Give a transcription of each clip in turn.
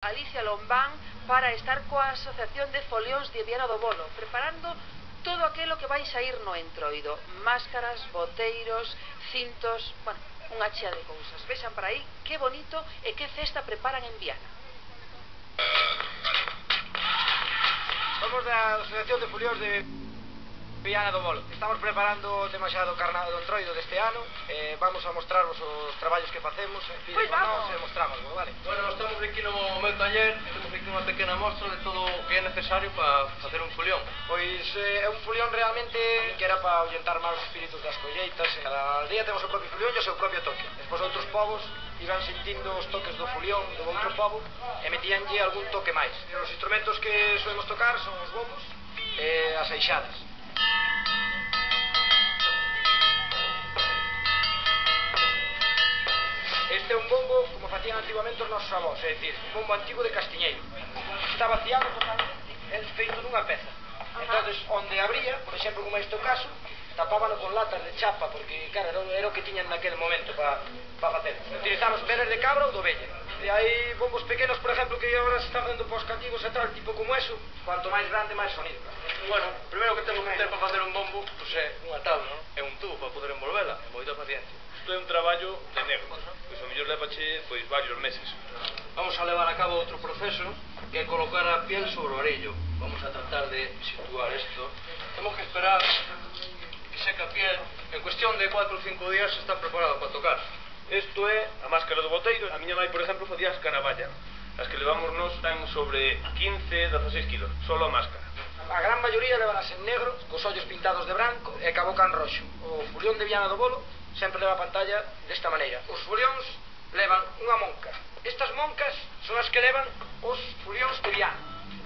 Alicia Lombán para estar coa Asociación de Folións de Viana do Bolo, preparando todo aquilo que vais a ir no entroido: máscaras, boteiros, cintos, bueno, unha chea de cousas. Vexan para aí que bonito e que festa preparan en Viana. Somos da Asociación de Folións de Viana do Bolo. Estamos preparando o tema xa do carnaval do entroido deste ano. Vamos a mostrarvos os traballos que facemos. Pois vamos. Mostramos, vale? Bueno, estamos aquí no meu taller. Temos aquí unha pequena mostra de todo o que é necesario para facer un folión. Pois é un folión realmente que era para ahuyentar máis os espíritus das colleitas. En cada aldea temos o propio folión e o seu propio toque. Despois outros povos iban sentindo os toques do folión do outro povo e metíanlle algún toque máis. Os instrumentos que solemos tocar son os bombos e as eixadas. Este é un bombo como facían antiguamente os nosos avós, é dicir, un bombo antigo de castiñeiro. Está vaciado totalmente, é feito nunha peza. Entonces, onde abría, por exemplo, como este caso, tapábano con latas de chapa, porque, claro, era o que tiñan naquele momento para facer. Utilizamos peles de cabra ou de ovella. E hai bombos pequenos, por exemplo, que agora se están dando para os cativos e tal, tipo como eso. Cuanto máis grande, máis sonido. Bueno, primeiro que temos que ter para facer un bombo, pois é unha tabla, non? É un tubo para poder envolvela, e moita paciencia. Isto é un traballo de negro, pois o mellor levache pois varios meses. Vamos a levar a cabo outro proceso, que é colocar a piel sobre o orello. Vamos a tratar de situar isto. Temos que esperar que seque a piel. En cuestión de 4 ou 5 días está preparado para tocar. Isto é a máscara do boteiro. A miña nai, por exemplo, facía as canaballa. As que levamos nos están sobre 15-16 kilos, solo a máscara. A gran maioría levanas en negro, cos ollos pintados de branco e ca boca en roxo. O folión de Viana do Bolo sempre leva a pantalla desta maneira. Os folións levan unha monca. Estas moncas son as que levan os folións de Viana,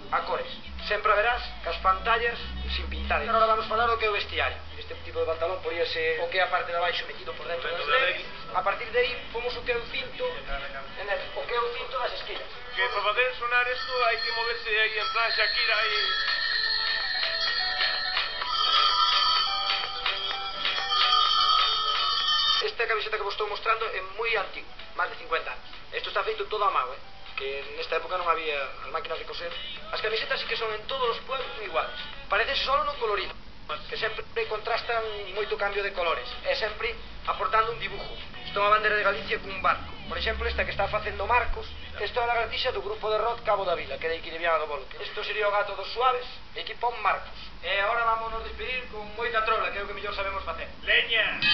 a cores. Sempre verás que as pantallas sin pintar. Agora vamos falar do que é o vestiario. Este tipo de pantalón poríase o que é a parte de abaixo metido por dentro das legs. A partir de aí fomos o que é o cinto, o que é o cinto das esquinas. Que para fazer sonar isto hai que moverse aí en plan Shakira aí. Esta camiseta que vos estou mostrando é moi antigo, máis de 50 anos. Isto está feito todo a mão, que nesta época non había as máquinas de coser. As camisetas sí que son en todos os pueblos iguales. Parece solo no colorido, que sempre contrastan moito cambio de colores, e sempre aportando un dibujo. Isto é unha bandera de Galicia cun barco. Por exemplo, esta que está facendo Marcos, isto é a lagartixa do grupo de rock Cabo da Vila, que é de aquí de Viana do Bolo. Isto sería o gato dos Suaves, equipo Marcos. E agora vámonos despedir con moita trola, que é o que mellor sabemos facer. Leña!